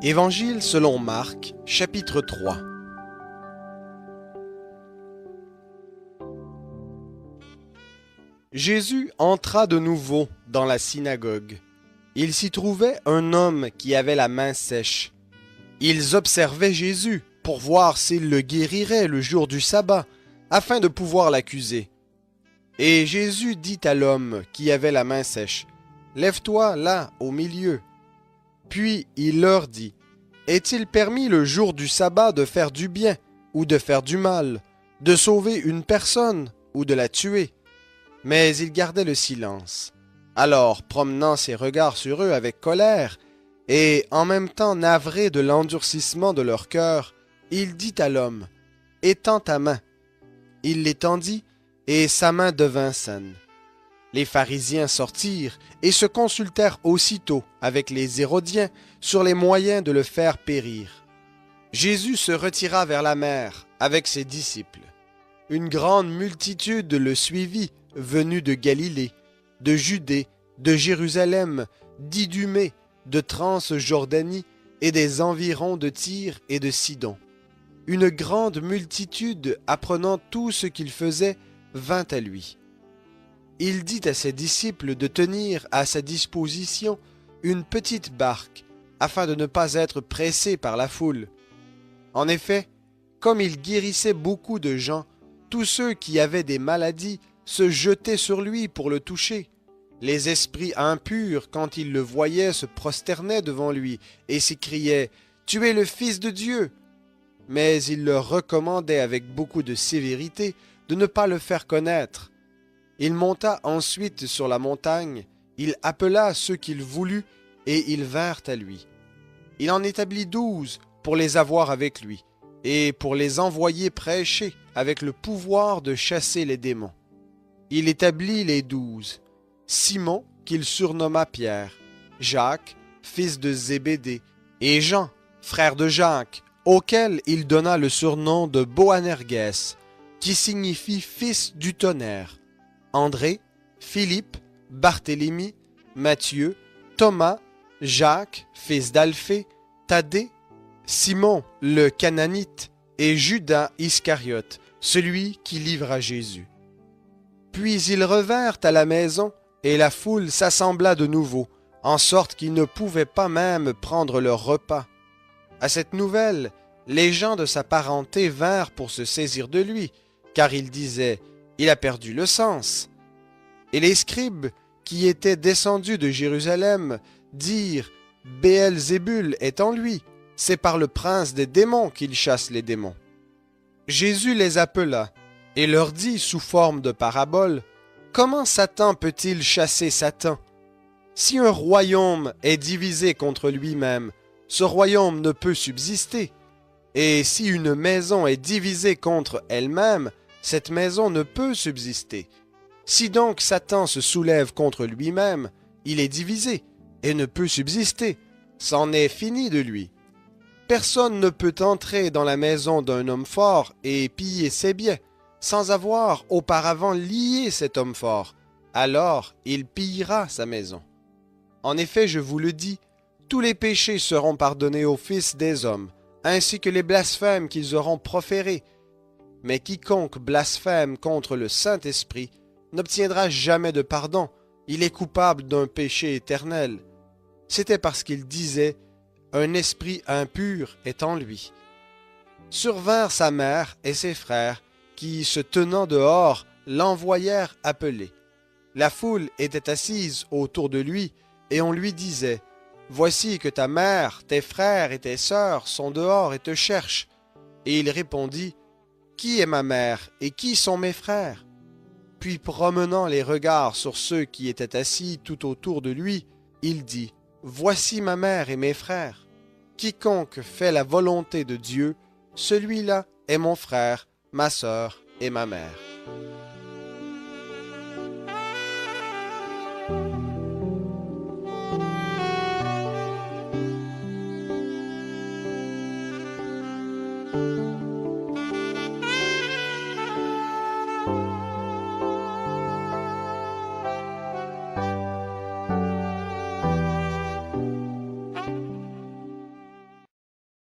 Évangile selon Marc, chapitre 3. Jésus entra de nouveau dans la synagogue. Il s'y trouvait un homme qui avait la main sèche. Ils observaient Jésus pour voir s'il le guérirait le jour du sabbat, afin de pouvoir l'accuser. Et Jésus dit à l'homme qui avait la main sèche, « Lève-toi là, au milieu. » Puis il leur dit, « Est-il permis le jour du sabbat de faire du bien ou de faire du mal, de sauver une personne ou de la tuer ?» Mais il gardait le silence. Alors, promenant ses regards sur eux avec colère, et en même temps navré de l'endurcissement de leur cœur, il dit à l'homme, « Étends ta main. » Il l'étendit, et sa main devint saine. Les pharisiens sortirent et se consultèrent aussitôt avec les Hérodiens sur les moyens de le faire périr. Jésus se retira vers la mer avec ses disciples. Une grande multitude le suivit, venue de Galilée, de Judée, de Jérusalem, d'Idumée, de Transjordanie et des environs de Tyr et de Sidon. Une grande multitude, apprenant tout ce qu'il faisait, vint à lui. Il dit à ses disciples de tenir à sa disposition une petite barque, afin de ne pas être pressés par la foule. En effet, comme il guérissait beaucoup de gens, tous ceux qui avaient des maladies se jetaient sur lui pour le toucher. Les esprits impurs, quand ils le voyaient, se prosternaient devant lui et s'écriaient « Tu es le Fils de Dieu !» Mais il leur recommandait avec beaucoup de sévérité de ne pas le faire connaître. Il monta ensuite sur la montagne, il appela ceux qu'il voulut, et ils vinrent à lui. Il en établit 12 pour les avoir avec lui, et pour les envoyer prêcher avec le pouvoir de chasser les démons. Il établit les 12, Simon, qu'il surnomma Pierre, Jacques, fils de Zébédée, et Jean, frère de Jacques, auquel il donna le surnom de Boanerges, qui signifie fils du tonnerre, André, Philippe, Barthélemy, Matthieu, Thomas, Jacques, fils d'Alphée, Thaddée, Simon le Cananite et Judas Iscariote, celui qui livra Jésus. Puis ils revinrent à la maison, et la foule s'assembla de nouveau, en sorte qu'ils ne pouvaient pas même prendre leur repas. À cette nouvelle, les gens de sa parenté vinrent pour se saisir de lui, car ils disaient « Il a perdu le sens ». Et les scribes, qui étaient descendus de Jérusalem, dirent « Béelzébul est en lui, c'est par le prince des démons qu'il chasse les démons ». Jésus les appela et leur dit sous forme de parabole « Comment Satan peut-il chasser Satan? Si un royaume est divisé contre lui-même, ce royaume ne peut subsister. Et si une maison est divisée contre elle-même, cette maison ne peut subsister. Si donc Satan se soulève contre lui-même, il est divisé et ne peut subsister. C'en est fini de lui. Personne ne peut entrer dans la maison d'un homme fort et piller ses biens, sans avoir auparavant lié cet homme fort. Alors il pillera sa maison. En effet, je vous le dis, tous les péchés seront pardonnés aux fils des hommes, ainsi que les blasphèmes qu'ils auront proférés. Mais quiconque blasphème contre le Saint-Esprit n'obtiendra jamais de pardon, il est coupable d'un péché éternel. C'était parce qu'il disait « Un esprit impur est en lui ». Survinrent sa mère et ses frères, qui, se tenant dehors, l'envoyèrent appeler. La foule était assise autour de lui, et on lui disait « Voici que ta mère, tes frères et tes sœurs sont dehors et te cherchent. » Et il répondit « Qui est ma mère et qui sont mes frères ?» Puis promenant les regards sur ceux qui étaient assis tout autour de lui, il dit « Voici ma mère et mes frères. Quiconque fait la volonté de Dieu, celui-là est mon frère, ma sœur et ma mère. »